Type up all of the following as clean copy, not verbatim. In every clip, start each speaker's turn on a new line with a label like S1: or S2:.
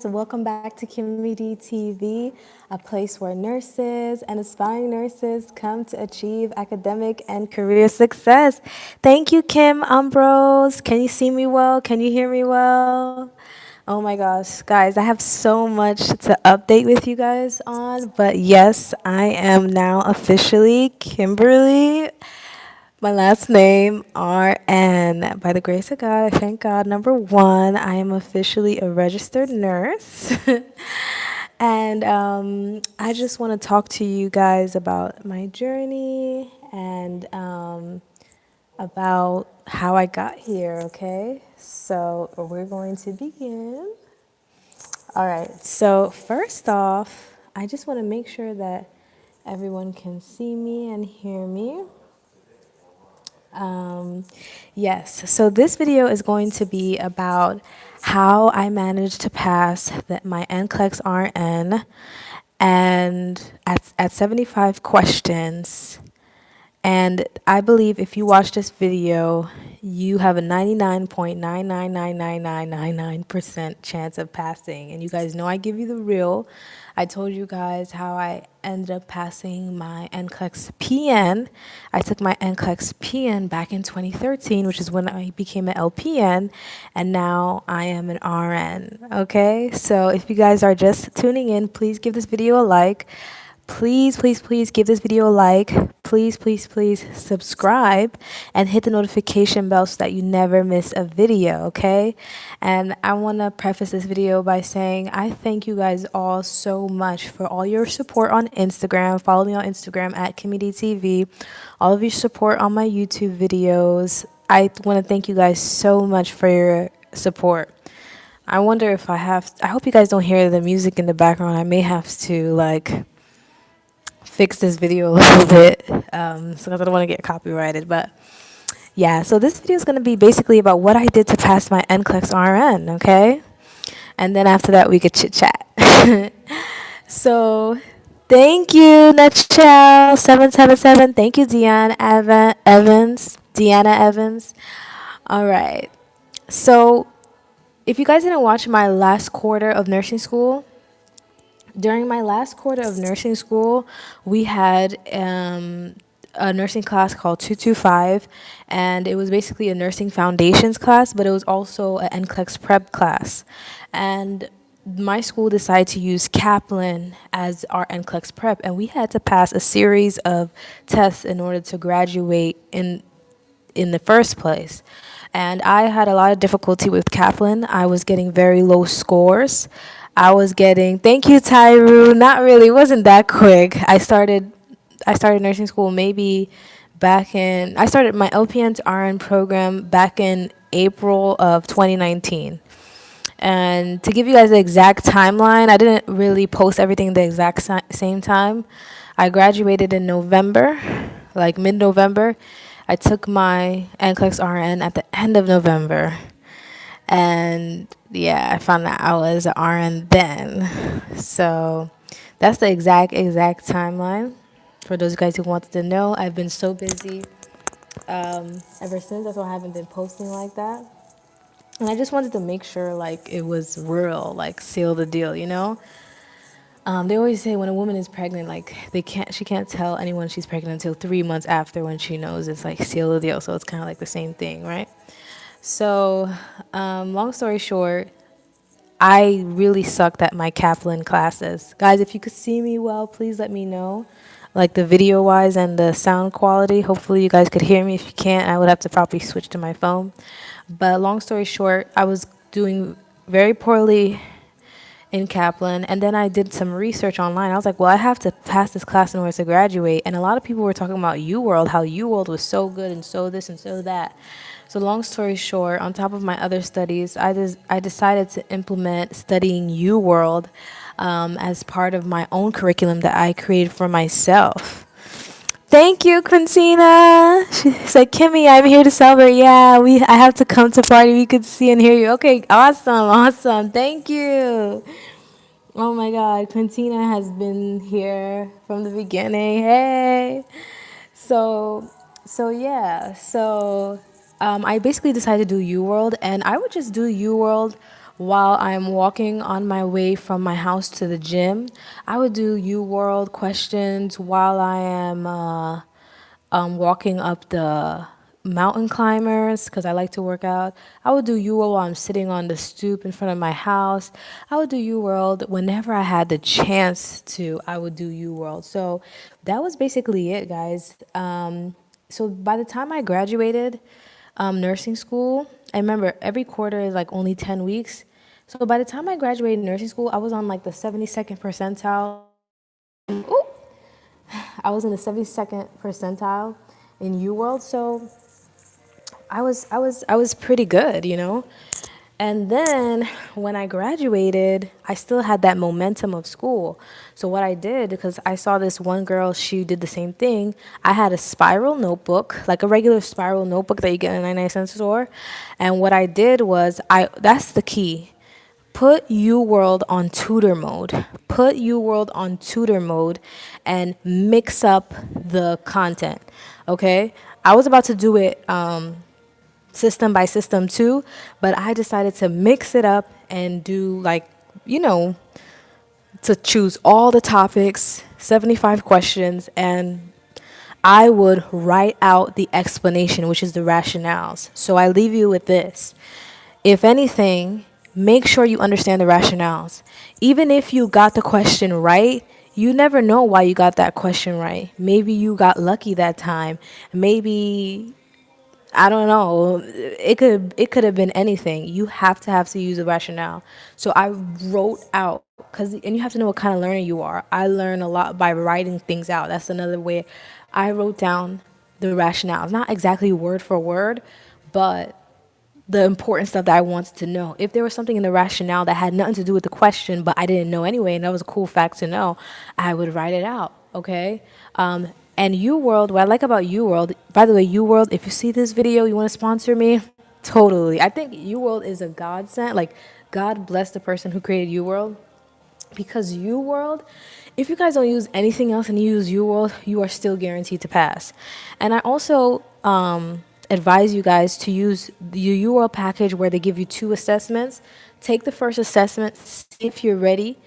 S1: So welcome back to KimmyDTV, a place where nurses and aspiring nurses come to achieve academic and career success. Thank you, Kim Ambrose. Can you see me well? Can you hear me well? Oh my gosh, guys, I have so much to update with you guys on, but yes, I am now officially Kimberly. My last name, RN. By the grace of God, I thank God. Number one, I am officially a registered nurse. And I just want to talk to you guys about my journey and about how I got here, okay? So we're going to begin. All right, so first off, I just want to make sure that everyone can see me and hear me. Um, yes, so this video is going to be about how I managed to pass my NCLEX RN and at 75 questions. And I believe if you watch this video, you have a 99.9999999% chance of passing. And you guys know I give you the real. I told you guys how I ended up passing my NCLEX PN. I took my NCLEX PN back in 2013, which is when I became an LPN, and now I am an RN. Okay, so if you guys are just tuning in, please give this video a like. Please, please, please give this video a like. Please, please, please subscribe and hit the notification bell so that you never miss a video, okay? And I want to preface this video by saying I thank you guys all so much for all your support on Instagram. Follow me on Instagram at KimmyDTV. All of your support on my YouTube videos. I want to thank you guys so much for your support. I wonder if I hope you guys don't hear the music in the background. I may have to fix this video a little bit so I don't want to get copyrighted, but yeah, so this video is going to be basically about what I did to pass my NCLEX RN, okay? And then after that we could chit chat. So thank you, Nutshell 777. Thank you, Deanna Evans. All right, so if you guys didn't watch my last quarter of nursing school, during my last quarter of nursing school, we had a nursing class called 225, and it was basically a nursing foundations class, but it was also an NCLEX prep class. And my school decided to use Kaplan as our NCLEX prep, and we had to pass a series of tests in order to graduate in the first place. And I had a lot of difficulty with Kaplan. I was getting very low scores. I was getting, thank you, Tyru. Not really, it wasn't that quick. I started nursing school maybe I started my LPN to RN program back in April of 2019. And to give you guys the exact timeline, I didn't really post everything the exact same time. I graduated in November, like mid-November. I took my NCLEX RN at the end of November. And yeah, I found out I was an RN then. So that's the exact timeline. For those guys who wanted to know, I've been so busy ever since. That's why I haven't been posting like that. And I just wanted to make sure like it was real, like seal the deal, you know? They always say when a woman is pregnant, like she can't tell anyone she's pregnant until 3 months after when she knows it's like seal the deal. So it's kind of like the same thing, right? So, long story short, I really sucked at my Kaplan classes. Guys, if you could see me well, please let me know. Like the video wise and the sound quality. Hopefully you guys could hear me. If you can't, I would have to probably switch to my phone. But long story short, I was doing very poorly in Kaplan, and then I did some research online. I was like, well, I have to pass this class in order to graduate. And a lot of people were talking about UWorld, how UWorld was so good and so this and so that. So long story short, on top of my other studies, I decided to implement studying UWorld as part of my own curriculum that I created for myself. Thank you, Quintina. She said, Kimmy, I'm here to celebrate. Yeah, I have to come to party. We could see and hear you. Okay, awesome. Thank you. Oh my God, Quintina has been here from the beginning. Hey. So I basically decided to do UWorld, and I would just do UWorld while I'm walking on my way from my house to the gym. I would do U World questions while I am walking up the mountain climbers because I like to work out. I would do U World while I'm sitting on the stoop in front of my house. I would do U World whenever I had the chance to. I would do U World. So that was basically it, guys. So by the time I graduated nursing school, I remember every quarter is like only 10 weeks. So by the time I graduated nursing school, I was on like the 72nd percentile. Ooh, I was in the 72nd percentile in U World, so I was pretty good, you know. And then when I graduated, I still had that momentum of school. So what I did, because I saw this one girl, she did the same thing. I had a spiral notebook, like a regular spiral notebook that you get in a 99 cent store. And what I did was that's the key. Put UWorld on tutor mode. Put UWorld on tutor mode and mix up the content. Okay? I was about to do it system by system too, but I decided to mix it up and do like, you know, to choose all the topics, 75 questions, and I would write out the explanation, which is the rationales. So I leave you with this. If anything, make sure you understand the rationales. Even if you got the question right, you never know why you got that question right. Maybe you got lucky that time. Maybe I don't know. It could have been anything. You have to use a rationale. So I wrote out because and you have to know what kind of learner you are. I learn a lot by writing things out. That's another way. I wrote down the rationales, not exactly word for word, but the important stuff that I wanted to know. If there was something in the rationale that had nothing to do with the question, but I didn't know anyway, and that was a cool fact to know, I would write it out. Okay. And UWorld, what I like about UWorld, by the way, UWorld, if you see this video, you want to sponsor me, totally. I think UWorld is a godsend. Like, God bless the person who created UWorld because UWorld, if you guys don't use anything else and you use UWorld, you are still guaranteed to pass. And I also advise you guys to use the UWorld package where they give you 2 assessments. Take the first assessment, see if you're ready.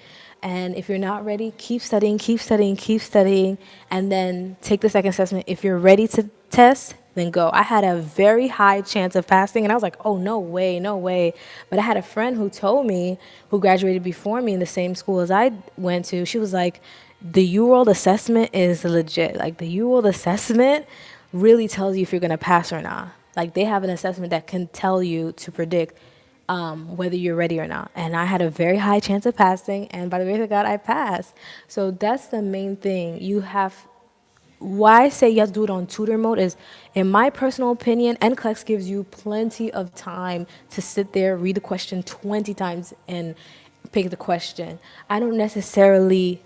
S1: And if you're not ready, keep studying, keep studying, keep studying, and then take the second assessment. If you're ready to test, then go. I had a very high chance of passing, and I was like, oh, no way, no way. But I had a friend who told me, who graduated before me in the same school as I went to, she was like, the UWorld assessment is legit. Like, the UWorld assessment really tells you if you're going to pass or not. Like, they have an assessment that can tell you to predict whether you're ready or not. And I had a very high chance of passing, and by the grace of God, I passed. So that's the main thing. Why I say you have to do it on tutor mode is, in my personal opinion, NCLEX gives you plenty of time to sit there, read the question 20 times, and pick the question. I didn't necessarily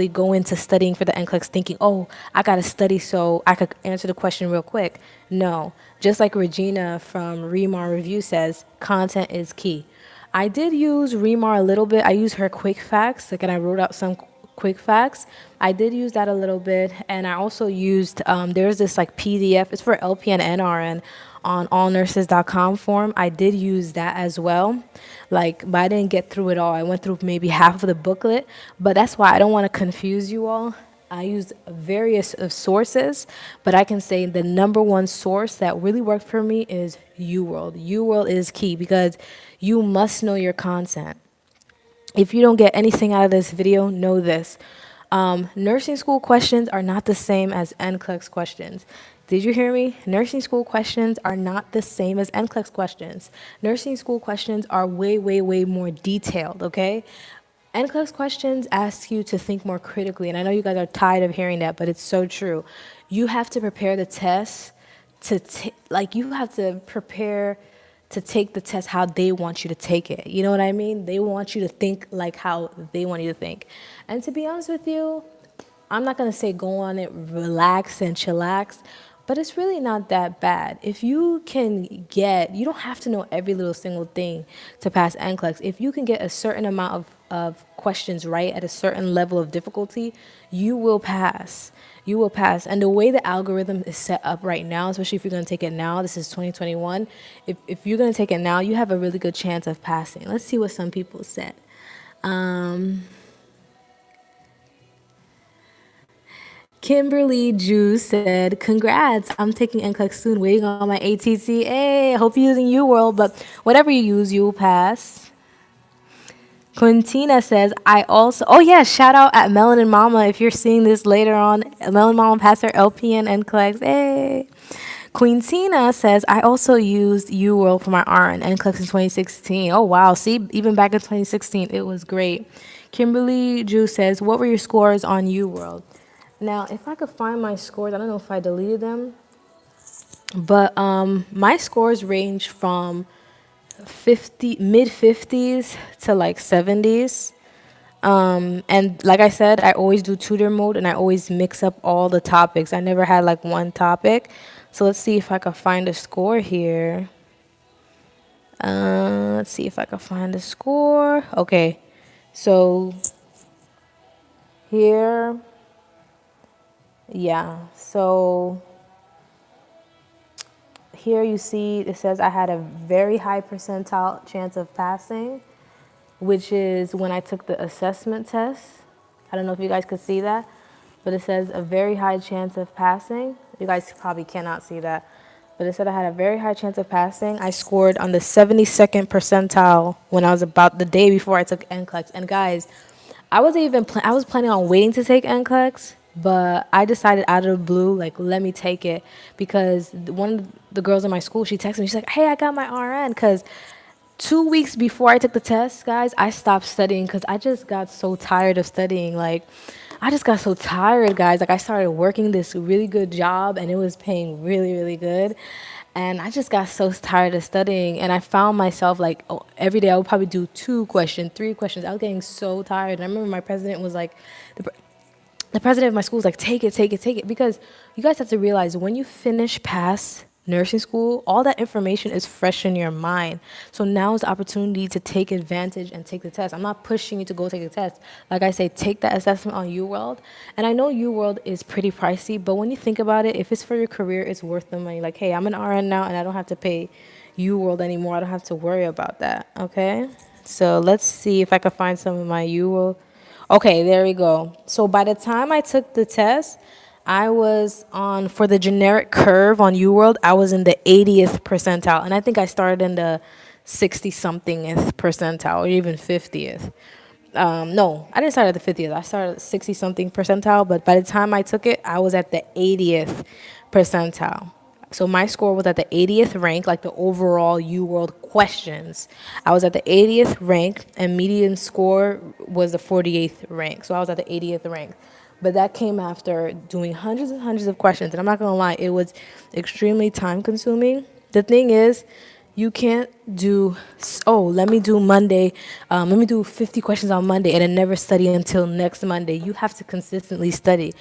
S1: go into studying for the NCLEX thinking, oh, I got to study so I could answer the question real quick. No. Just like Regina from Remar Review says, content is key. I did use Remar a little bit. I used her quick facts, like, and I wrote out some quick facts. I did use that a little bit, and I also used there's this like PDF. It's for LPN and RN on allnurses.com form. I did use that as well, like, but I didn't get through it all. I went through maybe half of the booklet, but that's why I don't want to confuse you all. I used various sources, but I can say the number one source that really worked for me is UWorld. UWorld is key because you must know your content. If you don't get anything out of this video, know this. Nursing school questions are not the same as NCLEX questions. Did you hear me? Nursing school questions are not the same as NCLEX questions. Nursing school questions are way, way, way more detailed, okay? NCLEX questions ask you to think more critically, and I know you guys are tired of hearing that, but it's so true. You have to prepare the test you have to prepare to take the test how they want you to take it. You know what I mean? They want you to think like how they want you to think. And to be honest with you, I'm not going to say go on it, relax and chillax, but it's really not that bad. If you don't have to know every little single thing to pass NCLEX. If you can get a certain amount of of questions right at a certain level of difficulty, you will pass. You will pass. And the way the algorithm is set up right now, especially if you're going to take it now, this is 2021. If you're going to take it now, you have a really good chance of passing. Let's see what some people said. Um, Kimberly Jew said, "Congrats! I'm taking NCLEX soon, waiting on my ATC. Hey, I hope you're using UWorld, but whatever you use, you will pass." Quintina says, "I also." Oh yeah, shout out at Melanin Mama if you're seeing this later on. Melanin Mama passed her LPN NCLEX. Hey. Quintina says, "I also used UWorld for my RN NCLEX in 2016. Oh wow, see, even back in 2016, it was great." Kimberly Jew says, "What were your scores on UWorld?" Now, if I could find my scores, I don't know if I deleted them, but my scores range from 50 mid 50s to like 70s. And like I said, I always do tutor mode and I always mix up all the topics. I never had like one topic. So let's see if I can find a score here. Let's see if I can find a score. Okay. So here, yeah. So here you see it says I had a very high percentile chance of passing, which is when I took the assessment test. I don't know if you guys could see that, but it says a very high chance of passing. You guys probably cannot see that, but it said I had a very high chance of passing. I scored on the 72nd percentile when I was about the day before I took NCLEX. And guys, I was planning on waiting to take NCLEX, but I decided out of the blue, like, let me take it because one of the girls in my school, she texted me. She's like, "Hey, I got my RN," because 2 weeks before I took the test, guys, I stopped studying because I just got so tired of studying. Like, I just got so tired, guys. Like, I started working this really good job and it was paying really, really good. And I just got so tired of studying. And I found myself like every day I would probably do 2 questions, 3 questions. I was getting so tired. And I remember my president was like, the president of my school was like, "Take it, take it, take it." Because you guys have to realize when you finish past nursing school, all that information is fresh in your mind. So now is the opportunity to take advantage and take the test. I'm not pushing you to go take the test. Like I say, take that assessment on UWorld. And I know UWorld is pretty pricey, but when you think about it, if it's for your career, it's worth the money. Like, hey, I'm an RN now and I don't have to pay UWorld anymore. I don't have to worry about that. Okay? So let's see if I can find some of my UWorld. Okay, there we go. So by the time I took the test, I was on, for the generic curve on UWorld, I was in the 80th percentile. And I think I started in the 60-somethingth percentile or even 50th. No, I didn't start at the 50th. I started at 60-something percentile. But by the time I took it, I was at the 80th percentile. So my score was at the 80th rank, like the overall UWorld questions. I was at the 80th rank, and median score was the 48th rank. So I was at the 80th rank. But that came after doing hundreds and hundreds of questions. And I'm not going to lie, it was extremely time consuming. The thing is, you can't do, oh, let me do Monday, let me do 50 questions on Monday and then never study until next Monday. You have to consistently study.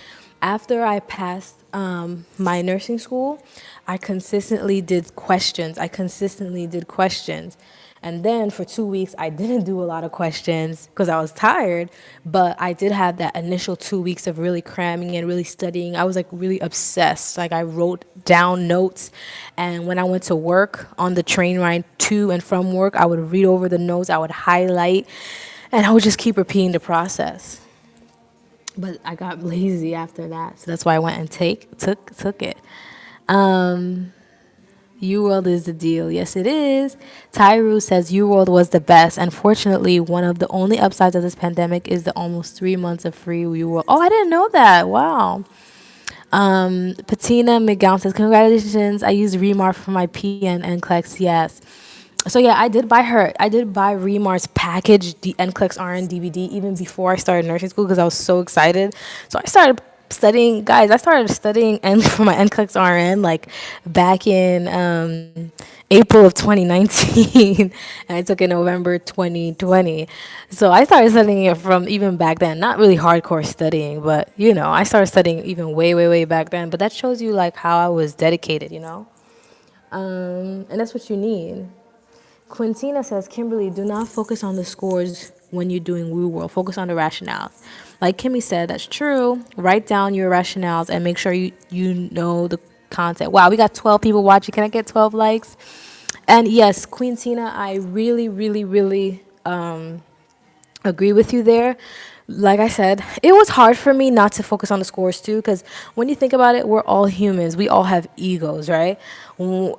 S1: After I passed my nursing school, I consistently did questions. And then for 2 weeks, I didn't do a lot of questions because I was tired, but I did have that initial 2 weeks of really cramming and really studying. I was like really obsessed. Like I wrote down notes, and when I went to work on the train ride to and from work, I would read over the notes, I would highlight, and I would just keep repeating the process. But I got lazy after that, so that's why I went and took it. UWorld is the deal. Yes, it is. Tyru says UWorld was the best. Unfortunately, one of the only upsides of this pandemic is the almost 3 months of free UWorld. Oh, I didn't know that. Wow. Patina McGowan says, "Congratulations. I used Remar for my PN NCLEX." Yes. So yeah, I did buy Remar's package, the NCLEX RN DVD, even before I started nursing school because I was so excited. So I started studying, guys. I started studying and for my NCLEX RN like back in April of 2019, and I took it November 2020. So I started studying it from even back then. Not really hardcore studying, but I started studying even way, way, way back then. But that shows you like how I was dedicated. And that's what you need. Quintina says, "Kimberly, do not focus on the scores. when you're doing Woo World. Focus on the rationales. Like Kimmy said, that's true. Write down your rationales and make sure you know the content. Wow, we got 12 people watching. Can I get 12 likes? And yes, Queen Tina, I really, really, really agree with you there. Like I said, it was hard for me not to focus on the scores too, because when you think about it, we're all humans. We all have egos, right?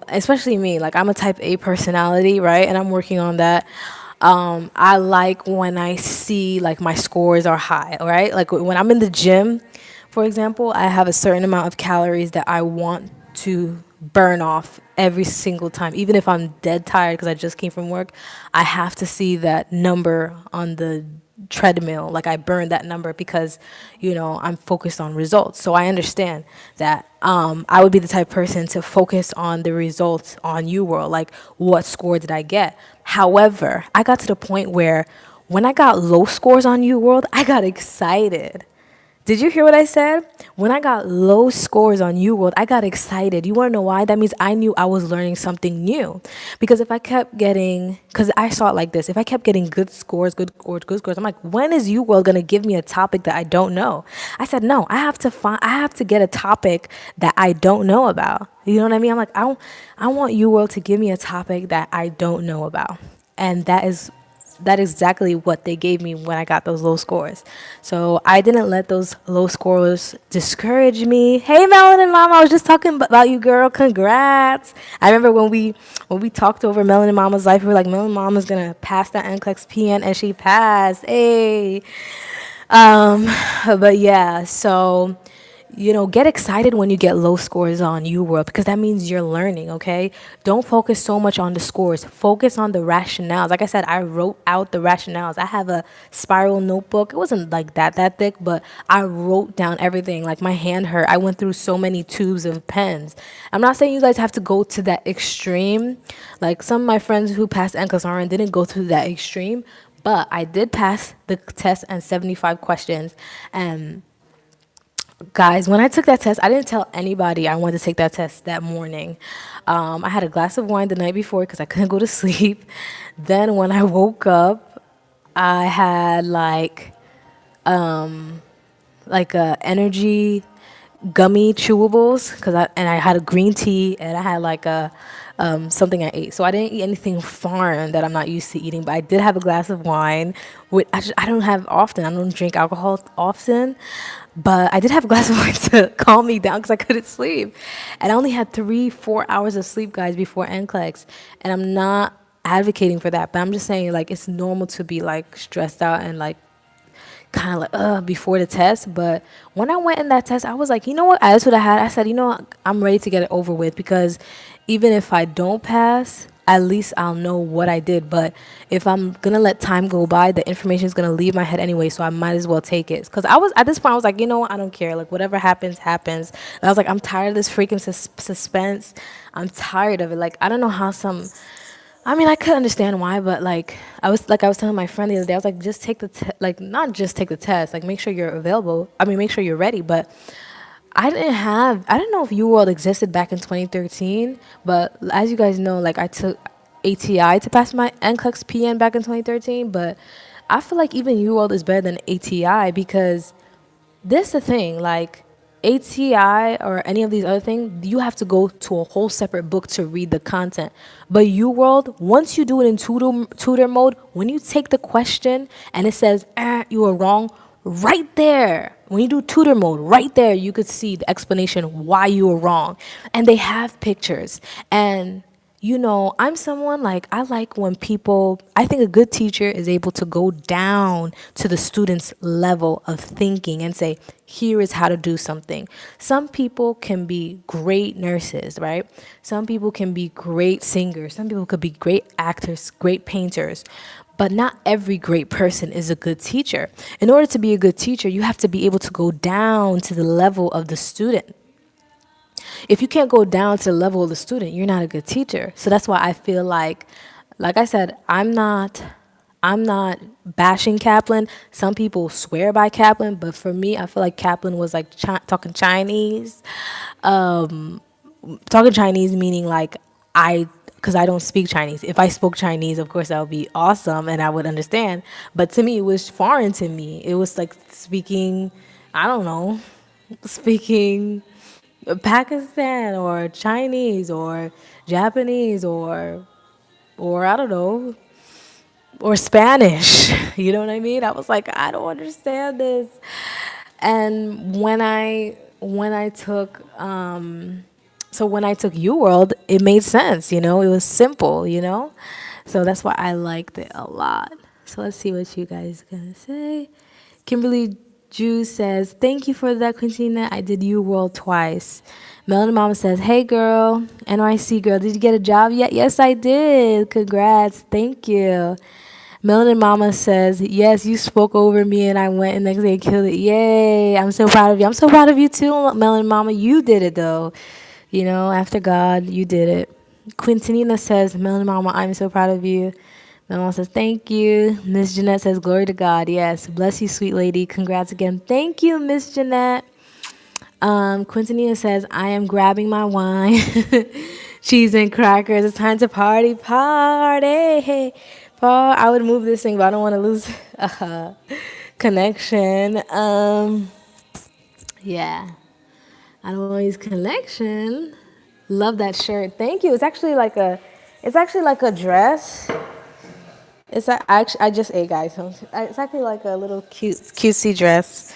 S1: Especially me. Like, I'm a type A personality, right? And I'm working on that. I like when I see like my scores are high, right? Like when I'm in the gym, for example, I have a certain amount of calories that I want to burn off every single time. Even if I'm dead tired because I just came from work, I have to see that number on the treadmill. Like, I burn that number because, I'm focused on results. So I understand that I would be the type of person to focus on the results on UWorld. Like, what score did I get? However, I got to the point where when I got low scores on UWorld, I got excited. Did you hear what I said? When I got low scores on UWorld, I got excited. You want to know why? That means I knew I was learning something new. Because if I kept getting, because I saw it like this, if I kept getting good scores, good scores, I'm like, when is UWorld going to give me a topic that I don't know? I said, no, I have to get a topic that I don't know about. You know what I mean? I'm like, I want UWorld to give me a topic that I don't know about. And that is exactly what they gave me when I got those low scores. So I didn't let those low scores discourage me. Hey, Melanin Mama, I was just talking about you, girl. Congrats. I remember when we talked over Melanin Mama's life, we were like, Melanin Mama's gonna pass that NCLEX PN, and she passed. Hey. Um, but yeah, so get excited when you get low scores on UWorld, because that means you're learning, okay? Don't focus so much on the scores. Focus on the rationales. Like I said, I wrote out the rationales. I have a spiral notebook. It wasn't like that thick, but I wrote down everything. Like, my hand hurt. I went through so many tubes of pens. I'm not saying you guys have to go to that extreme. Like, some of my friends who passed NCLEX RN didn't go through that extreme, but I did pass the test and 75 questions. And guys, when I took that test, I didn't tell anybody I wanted to take that test that morning. I had a glass of wine the night before because I couldn't go to sleep. Then when I woke up, I had like a energy gummy chewables, and I had a green tea, and I had like a something I ate. So I didn't eat anything foreign that I'm not used to eating, but I did have a glass of wine, which I don't have often. I don't drink alcohol often, but I did have a glass of wine to calm me down because I couldn't sleep. And I only had 3-4 hours of sleep, guys, before NCLEX. And I'm not advocating for that, but I'm just saying, like, it's normal to be like stressed out and like kind of like before the test. But when I went in that test, I was like, you know what? That's what I had. I said, I'm ready to get it over with, because even if I don't pass, at least I'll know what I did. But if I'm gonna let time go by, the information is gonna leave my head anyway, so I might as well take it. Because I was at this point, I was like, you know what? I don't care. Like, whatever happens, happens. And I was like, I'm tired of this freaking suspense. I'm tired of it. Like, I don't know how I mean, I could understand why, but I was telling my friend the other day, I was like, just take the not just take the test, like, make sure you're available. I mean, make sure you're ready. But I didn't know if UWorld existed back in 2013, but as you guys know, like, I took ATI to pass my NCLEX PN back in 2013, but I feel like even UWorld is better than ATI, because this is the thing, like, ATI or any of these other things, you have to go to a whole separate book to read the content. But UWorld, once you do it in tutor mode, when you take the question and it says, you were wrong, right there, when you do tutor mode, right there, you could see the explanation why you were wrong. And they have pictures. And I'm someone, like, I like when I think a good teacher is able to go down to the student's level of thinking and say, here is how to do something. Some people can be great nurses, right? Some people can be great singers. Some people could be great actors, great painters. But not every great person is a good teacher. In order to be a good teacher, you have to be able to go down to the level of the student. If you can't go down to the level of the student, you're not a good teacher. So that's why I feel like I said, I'm not bashing Kaplan. Some people swear by Kaplan, but for me, I feel like Kaplan was like talking Chinese. Talking Chinese meaning like I because I don't speak Chinese. If I spoke Chinese, of course, that would be awesome and I would understand. But to me, it was foreign to me. It was like speaking, I don't know, speaking Pakistan or Chinese or Japanese or I don't know, or Spanish. You know what I mean? I was like, I don't understand this. And when I took so when I took UWorld, it made sense, It was simple. So that's why I liked it a lot. So let's see what you guys gonna say. Kimberly Jew says, "Thank you for that, Quintina. I did UWorld twice." Melanie Mama says, "Hey girl, NYC girl, did you get a job yet?" Yes, I did. Congrats. Thank you. Melanin Mama says, "Yes, you spoke over me and I went and next day killed it. Yay. I'm so proud of you. I'm so proud of you too, Melanin Mama. You did it though. After God, you did it." Quintanina says, "Melanin Mama, I'm so proud of you." Melanin Mama says, "Thank you." Miss Jeanette says, "Glory to God." Yes. Bless you, sweet lady. Congrats again. Thank you, Miss Jeanette. Quintanina says, "I am grabbing my wine, cheese and crackers. It's time to party, party. Hey, Paul, I would move this thing, but I don't want to lose connection. Yeah, I don't want to lose connection. Love that shirt. Thank you. It's actually like a dress. I just ate, guys. So it's actually like a little cutesy dress.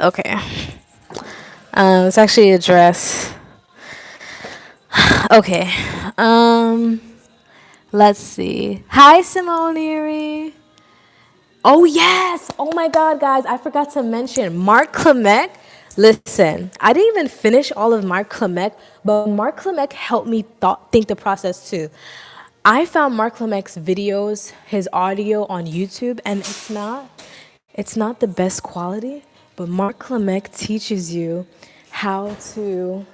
S1: Okay. It's actually a dress. Okay. Um, let's see. Hi, Simone Erie. Oh yes. Oh my God, guys, I forgot to mention Mark Klimek. Listen, I didn't even finish all of Mark Klimek, but Mark Klimek helped me think the process too. I found Mark Klimek's videos, his audio on YouTube, and it's not the best quality, but Mark Klimek teaches you how to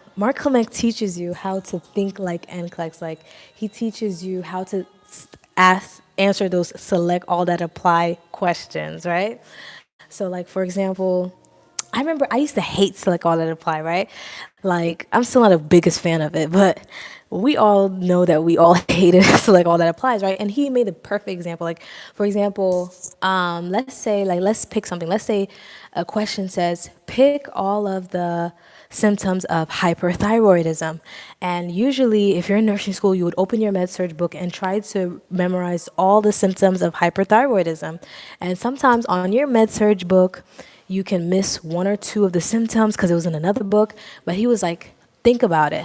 S1: think like NCLEX. Like he teaches you how to answer those select all that apply questions, right? So like for example, I remember I used to hate select all that apply, right? Like I'm still not the biggest fan of it, but we all know that we all hated select all that applies, right? And he made a perfect example. Like for example, let's pick something. Let's say a question says pick all of the symptoms of hyperthyroidism. And usually, if you're in nursing school, you would open your med surg book and try to memorize all the symptoms of hyperthyroidism. And sometimes on your med surg book, you can miss one or two of the symptoms because it was in another book. But he was like, think about it.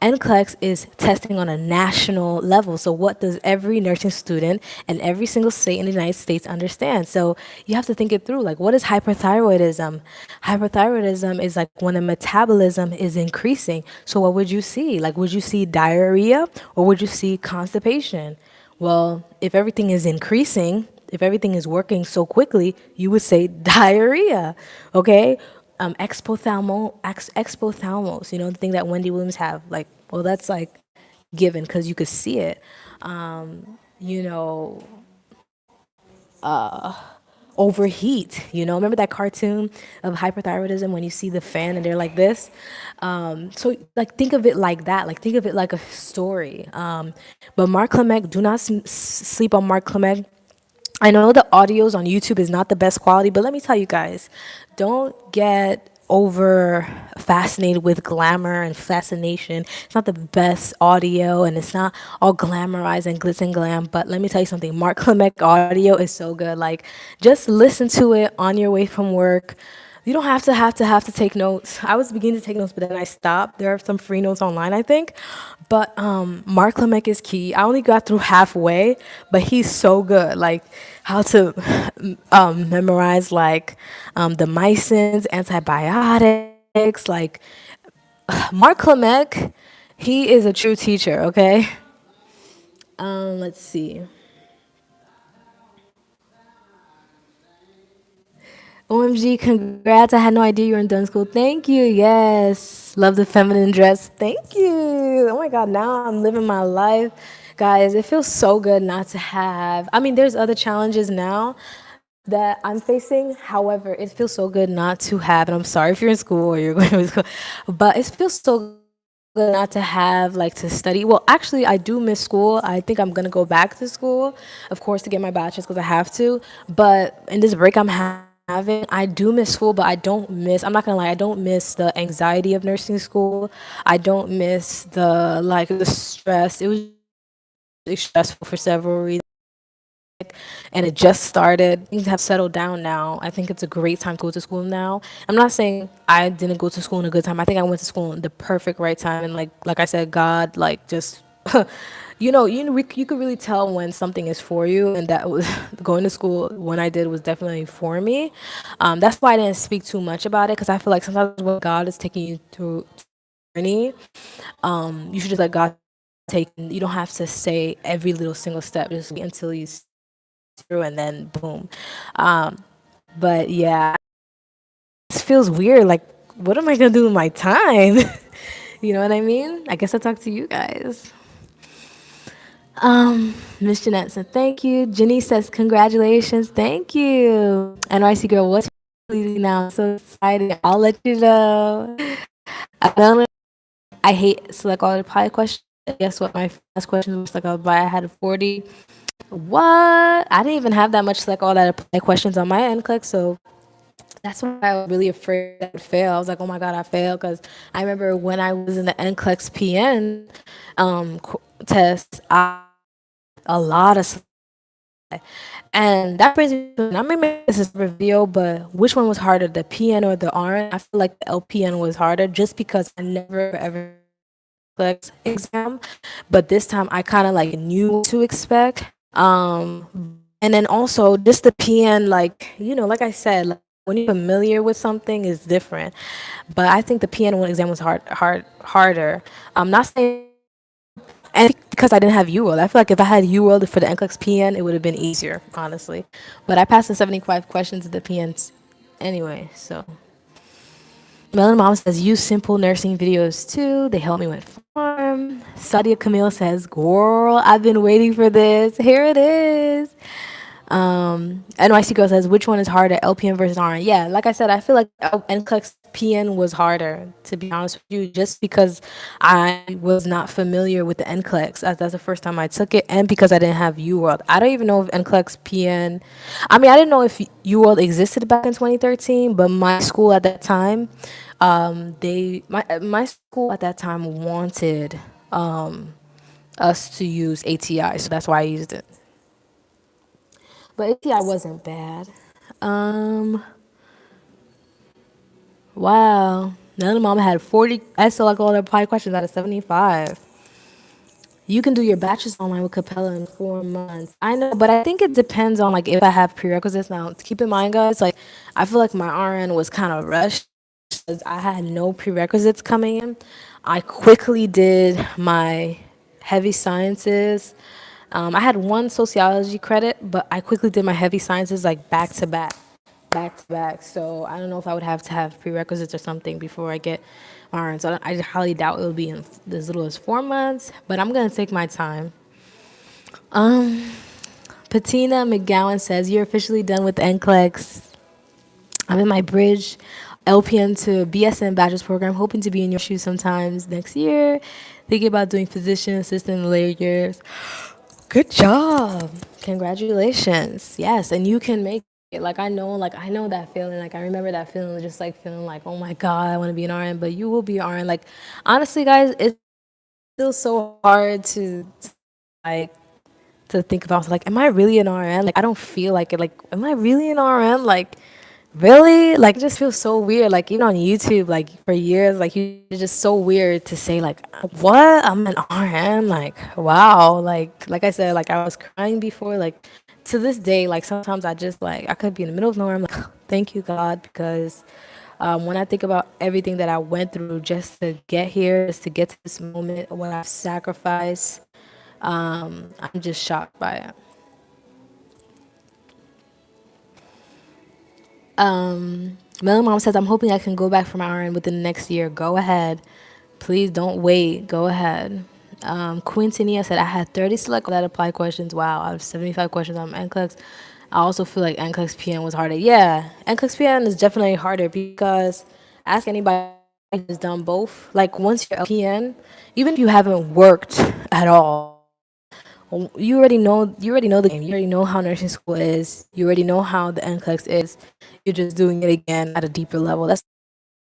S1: NCLEX is testing on a national level. So what does every nursing student and every single state in the United States understand? So you have to think it through. Like, what is hyperthyroidism? Hyperthyroidism is like when the metabolism is increasing. So what would you see? Like, would you see diarrhea or would you see constipation? Well, if everything is increasing, if everything is working so quickly, you would say diarrhea, okay? Exophthalmos, the thing that Wendy Williams have. Like, well, that's like given because you could see it. You know, overheat. Remember that cartoon of hyperthyroidism when you see the fan and they're like this? So, like, think of it like that. Like, think of it like a story. But Mark Klimek, do not sleep on Mark Klimek. I know the audios on YouTube is not the best quality, but let me tell you guys, don't get over fascinated with glamour and fascination. It's not the best audio and it's not all glamorized and glitz and glam, but let me tell you something. Mark Klimek audio is so good. Like, just listen to it on your way from work. You don't have to take notes. I was beginning to take notes, but then I stopped. There are some free notes online, I think. But Mark Klimek is key. I only got through halfway, but he's so good. Like how to memorize like the mycins, antibiotics. Like Mark Klimek, he is a true teacher. Okay. Let's see. OMG, congrats. I had no idea you were in done school. Thank you. Yes. Love the feminine dress. Thank you. Oh my God, now I'm living my life. Guys, it feels so good not to have. I mean, there's other challenges now that I'm facing. However, it feels so good not to have. And I'm sorry if you're in school or you're going to school, but it feels so good not to have like to study. Well, actually, I do miss school. I think I'm gonna go back to school, of course, to get my bachelor's because I have to. But in this break I'm having, I do miss school, but I don't miss. I'm not gonna lie, I don't miss the anxiety of nursing school. I don't miss the stress. It was really stressful for several reasons, and it just started. Things have settled down now. I think it's a great time to go to school now. I'm not saying I didn't go to school in a good time. I think I went to school in the perfect right time, and like I said, God like just you could really tell when something is for you, and that was going to school when I did was definitely for me. That's why I didn't speak too much about it because I feel like sometimes when God is taking you through a journey, you should just let God take. You don't have to say every little single step. Just wait until you see through, and then boom. Um, but yeah, it feels weird. Like, what am I gonna do with my time? You know what I mean? I guess I'll talk to you guys. Miss Jeanette said, thank you. Jenny says, congratulations. Thank you. NYC girl, what's leading now? I'm so excited. I'll let you know. I don't know. I hate select all the pie questions. Guess what? My last question was like, I had a 40. What? I didn't even have that much select all that apply questions on my NCLEX, so that's why I was really afraid I would fail. I was like, oh my God, I failed. Because I remember when I was in the NCLEX PN test, a lot of and that brings me to, I remember this is a video, but which one was harder, the PN or the RN? I feel like the LPN was harder just because I never ever exam, but this time I kind of like knew what to expect. And then also just the PN, like like I said, like, when you're familiar with something is different. But I think the PN one exam was harder. I'm not saying, and because I didn't have UWorld, I feel like if I had UWorld for the NCLEX PN, it would have been easier, honestly. But I passed the 75 questions of the PNs anyway, so. Melon Mom says, use simple nursing videos too. They help me with farm. Sadia Camille says, girl, I've been waiting for this. Here it is. NYC Girl says, which one is harder, LPN versus RN? Yeah, like I said, I feel like NCLEX PN was harder, to be honest with you, just because I was not familiar with the NCLEX. That's the first time I took it, and because I didn't have UWorld. I don't even know if NCLEX PN, I mean, I didn't know if UWorld existed back in 2013, but my school at that time, my school at that time wanted us to use ATI, so that's why I used it. But ATI wasn't bad. Um, wow. None of mama had 40. I still like all their pie questions out of 75. You can do your bachelor's online with Capella in 4 months. I know, but I think it depends on like if I have prerequisites. Now, keep in mind, guys, like I feel like my RN was kind of rushed because I had no prerequisites coming in. I quickly did my heavy sciences. I had one sociology credit, but I quickly did my heavy sciences like back to back, back to back. So I don't know if I would have to have prerequisites or something before I get RN. So I highly doubt it will be in as little as 4 months, but I'm gonna take my time. Patina McGowan says, you're officially done with NCLEX. I'm in my bridge LPN to BSN bachelor's program, hoping to be in your shoes sometimes next year. Thinking about doing physician assistant in the later years. Good job. Congratulations. Yes, and you can make it. Like I know that feeling. Like I remember that feeling, just like feeling like, oh my God, I want to be an RN, but you will be an RN. Like honestly, guys, it's still so hard like to think about. Like, am I really an RN? Like I don't feel like it. Like, am I really an RN? Like really? Like, it just feels so weird. Like, even on YouTube, like, for years, like, it's just so weird to say, like, what? I'm an RN? Like, wow. Like I said, like, I was crying before. Like, to this day, like, sometimes I just, like, I could be in the middle of nowhere. I'm like, thank you, God, because when I think about everything that I went through just to get here, just to get to this moment, what I've sacrificed, I'm just shocked by it. Melon Mom says, I'm hoping I can go back for my RN within the next year. Go ahead. Please don't wait. Go ahead. Quintinia said, I had 30 select that apply questions. Wow, I have 75 questions on NCLEX. I also feel like NCLEX PN was harder. Yeah, NCLEX PN is definitely harder because ask anybody has done both. Like once you're LPN, even if you haven't worked at all, you already know the game. You already know how nursing school is. You already know how the NCLEX is. You're just doing it again at a deeper level. That's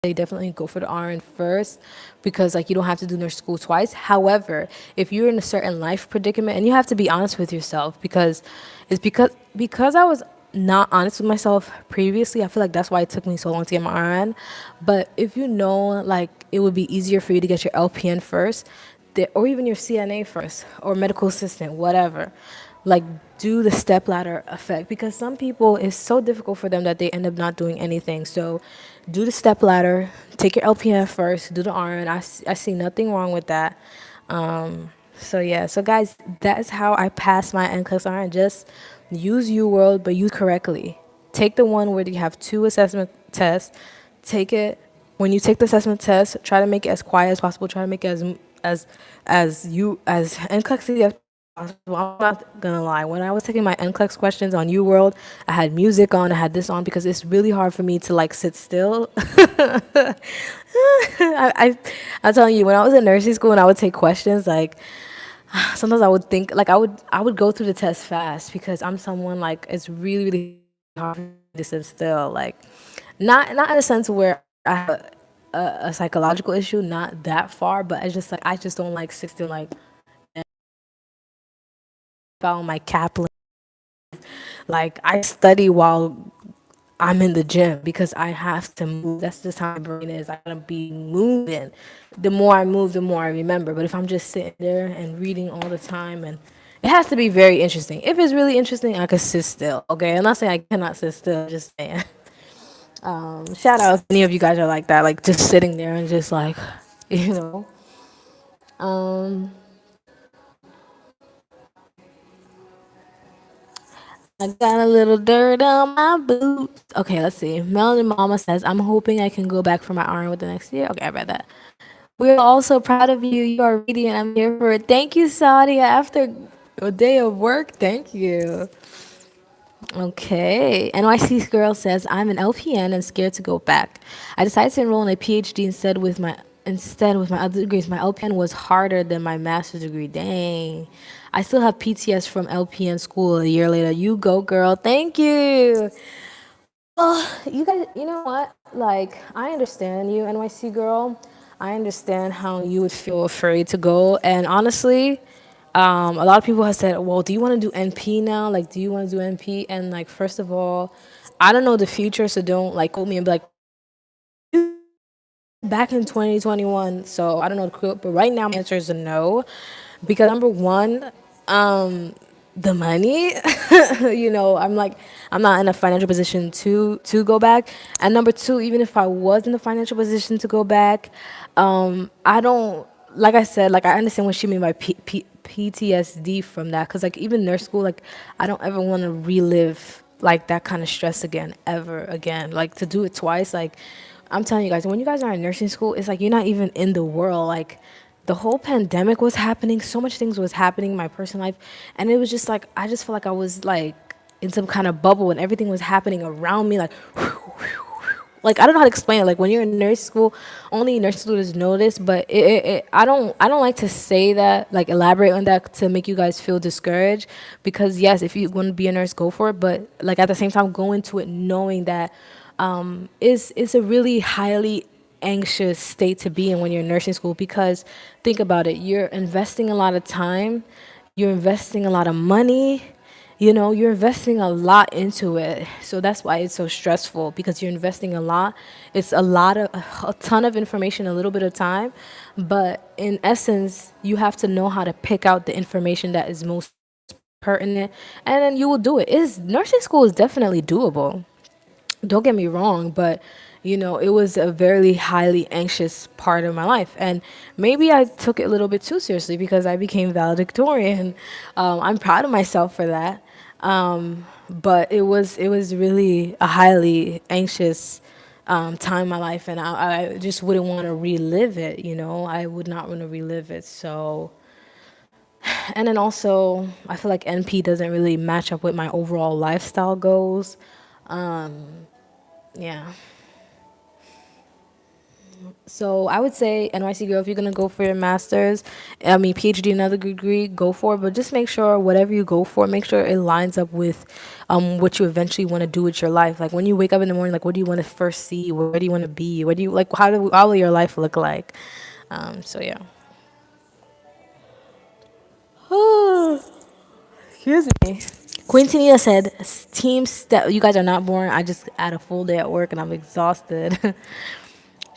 S1: they definitely go for the RN first because like you don't have to do nurse school twice. However, if you're in a certain life predicament, and you have to be honest with yourself because it's because I was not honest with myself previously. I feel like that's why it took me so long to get my RN. But if you know like it would be easier for you to get your LPN first, or even your CNA first, or medical assistant, whatever, like do the step ladder effect, because some people it's so difficult for them that they end up not doing anything. So do the step ladder, take your LPN first, do the RN. I see nothing wrong with that. So yeah, so guys, that's how I passed my NCLEX RN. Just use UWorld, but use correctly. Take the one where you have two assessment tests. Take it when you take the assessment test. Try to make it as quiet as possible. Try to make it as NCLEX as possible. I'm not gonna lie. When I was taking my NCLEX questions on UWorld, I had music on. I had this on because it's really hard for me to like sit still. I'm telling you, when I was in nursing school and I would take questions, like sometimes I would think like I would go through the test fast because I'm someone like it's really really hard for me to sit still. Like not in a sense where I have a psychological issue, not that far, but it's just like I just don't like sit still. Like follow my Kaplan. Like I study while I'm in the gym because I have to move. That's just how my brain is. I gotta be moving. The more I move, the more I remember. But if I'm just sitting there and reading all the time, and it has to be very interesting. If it's really interesting, I could sit still. Okay, I'm not saying I cannot sit still. Just saying. Shout out if any of you guys are like that, like just sitting there and just like, you know. Um, I got a little dirt on my boots. Okay, let's see. Melanie Mama says, I'm hoping I can go back for my RN with the next year. Okay, I read that. We're also proud of you. You are radiant. I'm here for it. Thank you, Sadia. After a day of work, thank you. Okay. NYC girl says, I'm an LPN and scared to go back. I decided to enroll in a PhD instead with my other degrees. My LPN was harder than my master's degree. Dang. I still have PTS from LPN school a year later. You go, girl. Thank you. Well, you guys, you know what? Like, I understand you, NYC girl. I understand how you would feel afraid to go. And honestly, a lot of people have said, well, do you want to do NP now? Like, do you want to do NP? And, like, first of all, I don't know the future, so don't, like, quote me and be like, back in 2021. So I don't know the quote, but right now my answer is a no. Because number one, the money, I'm like, I'm not in a financial position to go back. And number two, even if I was in the financial position to go back, I don't, like I said, like I understand what she mean by PTSD from that. Cause like even nurse school, like I don't ever want to relive like that kind of stress again, ever again. Like to do it twice, like I'm telling you guys, when you guys are in nursing school, it's like you're not even in the world. Like the whole pandemic was happening, so much things was happening in my personal life, and it was just like I just felt like I was like in some kind of bubble, and everything was happening around me, like I don't know how to explain it. Like when you're in nurse school, only nurse students know this, but I don't like to say that, like elaborate on that to make you guys feel discouraged, because yes, if you want to be a nurse, go for it, but like at the same time, go into it knowing that it's a really highly anxious state to be in when you're in nursing school, because think about it, you're investing a lot of time, you're investing a lot of money, you're investing a lot into it. So that's why it's so stressful, because you're investing a lot. It's a ton of information, a little bit of time, but in essence you have to know how to pick out the information that is most pertinent, and then you will do it. Is nursing school is definitely doable, don't get me wrong, but it was a very highly anxious part of my life, and maybe I took it a little bit too seriously because I became valedictorian. I'm proud of myself for that, but it was really a highly anxious time in my life, and I just wouldn't want to relive it. I would not want to relive it. So, and then also, I feel like NP doesn't really match up with my overall lifestyle goals. Yeah. So I would say NYC girl, if you're gonna go for your master's, PhD, another degree, go for it. But just make sure whatever you go for, make sure it lines up with what you eventually want to do with your life. Like when you wake up in the morning, like what do you want to first see? Where do you want to be? What do you like? How will your life look like? So yeah. Excuse me. Quintinia said, "Team step. You guys are not boring. I just had a full day at work and I'm exhausted."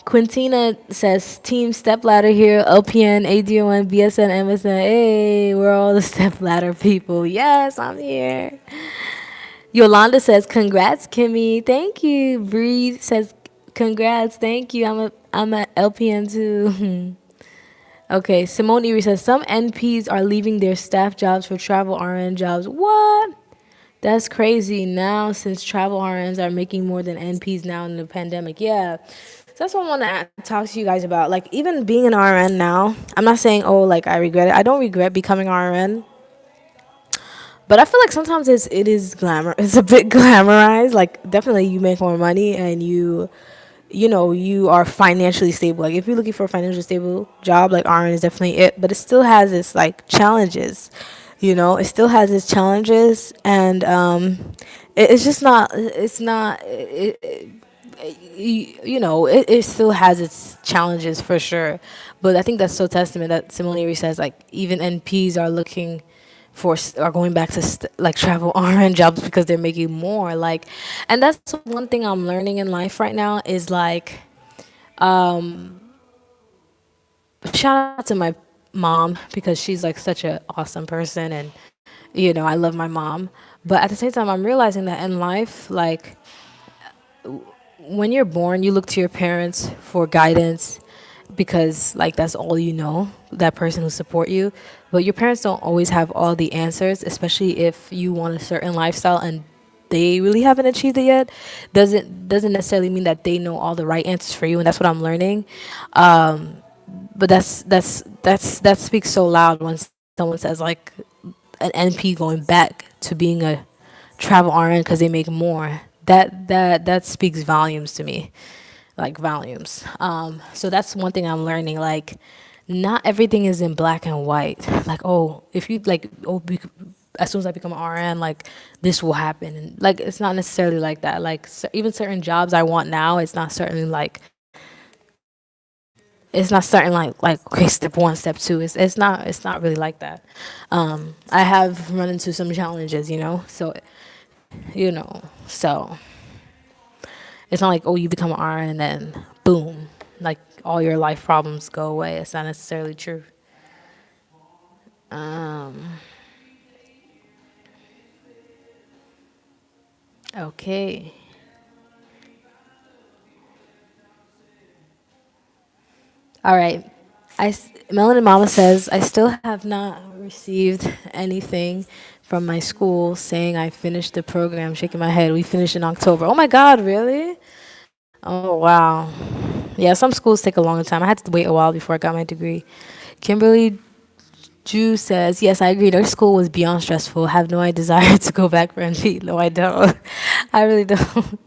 S1: Quintina says, "Team step ladder here. LPN, ADON, BSN, MSN. Hey, we're all the step ladder people. Yes, I'm here." Yolanda says, "Congrats, Kimmy. Thank you." Bree says, "Congrats. Thank you. I'm a LPN too." Okay, Simone Erie says, "Some NPs are leaving their staff jobs for travel RN jobs." What? That's crazy now since travel RNs are making more than NPs now in the pandemic. Yeah. So that's what I want to talk to you guys about. Like, even being an RN now, I'm not saying, oh, like, I regret it. I don't regret becoming RN. But I feel like sometimes it is glamour. It's a bit glamorized. Like, definitely you make more money and you are financially stable. Like if you're looking for a financially stable job, like RN is definitely it. But it still has its like challenges. It still has its challenges, and it's just not. It's not. It still has its challenges for sure. But I think that's so testament that Simone Leary says like even NPs are looking are going back to like travel RN jobs because they're making more like, and that's one thing I'm learning in life right now is like, shout out to my mom because she's like such an awesome person, and I love my mom. But at the same time, I'm realizing that in life, like when you're born, you look to your parents for guidance because like that's all you know, that person who support you. But your parents don't always have all the answers, especially if you want a certain lifestyle and they really haven't achieved it yet. Doesn't necessarily mean that they know all the right answers for you, and that's what I'm learning. But that speaks so loud when someone says like an NP going back to being a travel RN because they make more. That speaks volumes to me, like volumes. So that's one thing I'm learning. Like, not everything is in black and white. Like, oh, if you like, as soon as I become an RN, like this will happen, and like it's not necessarily like that. Like even certain jobs I want now, it's not certain like okay, step one, step two. It's not really like that. I have run into some challenges, so it's not like, oh, you become an RN and then boom, like all your life problems go away. It's not necessarily true. Okay. All right. Melanin Mama says, I still have not received anything from my school saying I finished the program. Shaking my head. We finished in October. Oh my God, really? Oh, wow. Yeah, some schools take a long time. I had to wait a while before I got my degree. Kimberly Drew says, yes, I agree. Their school was beyond stressful. Have no desire to go back for NP. No, I don't. I really don't.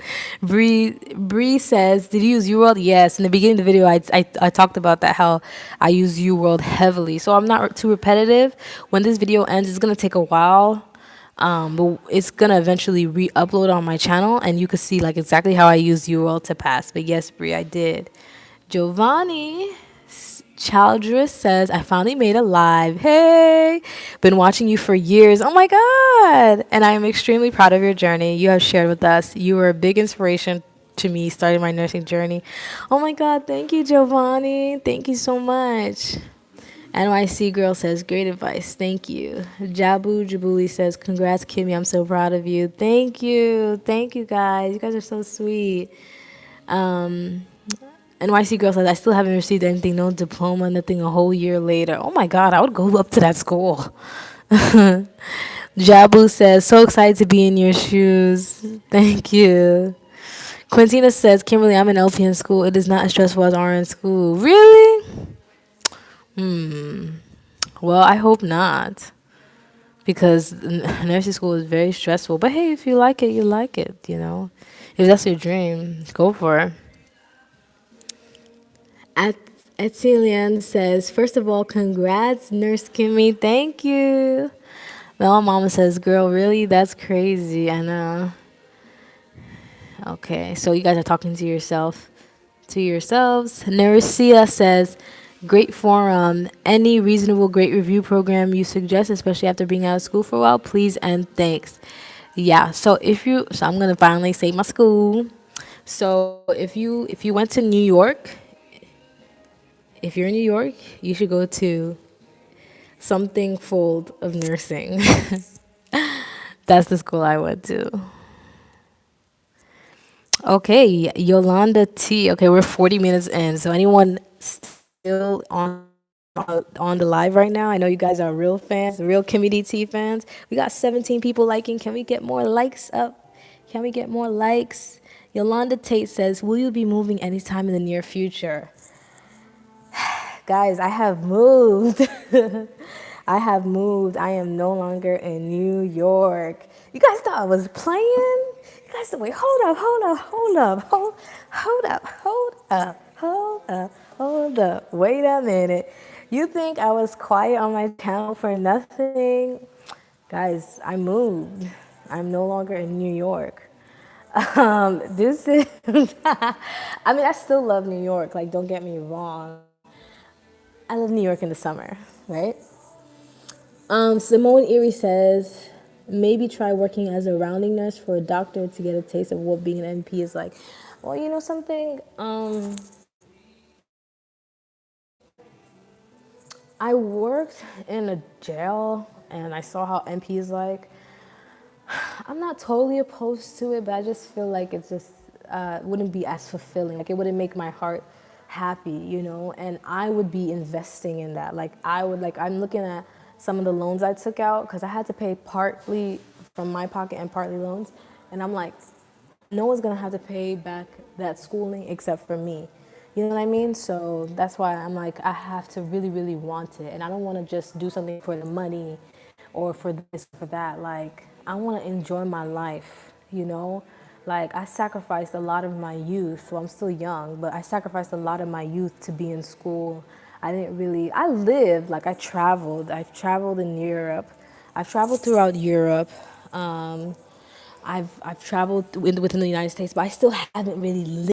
S1: Bree says, did you use UWorld? Yes. In the beginning of the video, I talked about that, how I use UWorld heavily. So I'm not too repetitive. When this video ends, it's going to take a while. But it's going to eventually re-upload on my channel, and you can see like exactly how I use UWorld to pass. But yes, Bree, I did. Giovanni Childress says, I finally made a live. Hey, been watching you for years. Oh my God. And I am extremely proud of your journey you have shared with us. You were a big inspiration to me starting my nursing journey. Oh my God. Thank you, Giovanni. Thank you so much. NYC girl says, great advice. Thank you. Jabu Jabuli says, congrats, Kimmy. I'm so proud of you. Thank you. Thank you, guys. You guys are so sweet. NYC girl says, I still haven't received anything, no diploma, nothing a whole year later. Oh my God, I would go up to that school. Jabu says, so excited to be in your shoes. Thank you. Quintina says, Kimberly, I'm in LPN school. It is not as stressful as RN school. Really? Well, I hope not. Because nursing school is very stressful. But hey, if you like it, you like it, If that's your dream, go for it. At Etilian says, first of all, congrats, Nurse Kimmy. Thank you. My mama says, girl, really? That's crazy. I know. Okay, so you guys are talking to yourselves. Nercia says, great forum. Any reasonable great review program you suggest, especially after being out of school for a while, please and thanks. Yeah, so I'm gonna finally say my school. So if you went to New York, if you're in New York, you should go to something full of nursing. That's the school I went to. Okay, Yolanda T. Okay, we're 40 minutes in. So anyone still on the live right now? I know you guys are real fans, real KimmyDT fans. We got 17 people liking. Can we get more likes up? Can we get more likes? Yolanda Tate says, "Will you be moving anytime in the near future?" Guys, I have moved. I have moved. I am no longer in New York. You guys thought I was playing? You guys said, wait, hold up. Wait a minute. You think I was quiet on my channel for nothing? Guys, I moved. I'm no longer in New York. This is, I mean, I still love New York. Like, don't get me wrong. I love New York in the summer, right? Simone Erie says, maybe try working as a rounding nurse for a doctor to get a taste of what being an NP is like. Well, you know something? I worked in a jail and I saw how NP is like. I'm not totally opposed to it, but I just feel like it just wouldn't be as fulfilling. Like it wouldn't make my heart happy, you know. And I would be investing in that. I'm looking at some of the loans I took out because I had to pay partly from my pocket and partly loans, and I'm like, no one's gonna have to pay back that schooling except for me. You know what I mean? So that's why I'm like, I have to really, really want it. And I don't want to just do something for the money or for this, for that. Like, I want to enjoy my life, you know? Like, I sacrificed a lot of my youth. So I'm still young, but I sacrificed a lot of my youth to be in school. I lived, like, I traveled. I've traveled in Europe. I've traveled throughout Europe. Um, I've traveled within the United States, but I still haven't really lived